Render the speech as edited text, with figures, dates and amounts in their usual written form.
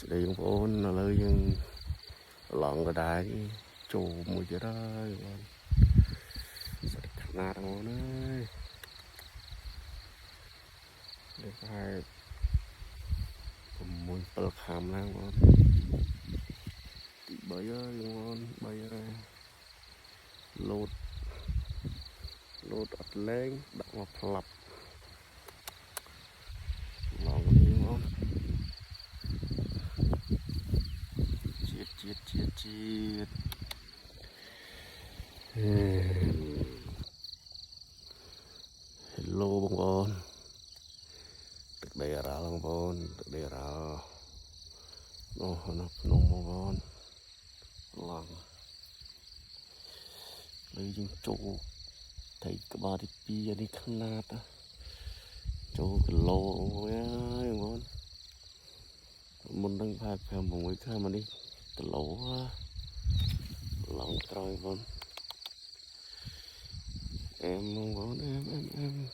đây ông ôn là lời nhưng lòng cái đáy chủ mùi chết ơi sao khả nát ông ơi để phải mùi bật hàm lang con bấy ơi ngon bấy ơi lột lột ớt lên đặt vào lập lòng đi ngon chiết hello bông con được đây ra bông con được đây ra nó bông con lòng lấy những chỗ thấy cái ba thì pi đi khăn nát á chỗ cái lô ấy ngon mình đang phải phải một cái khác mà đi cái lỗ lòng trôi con em ngon em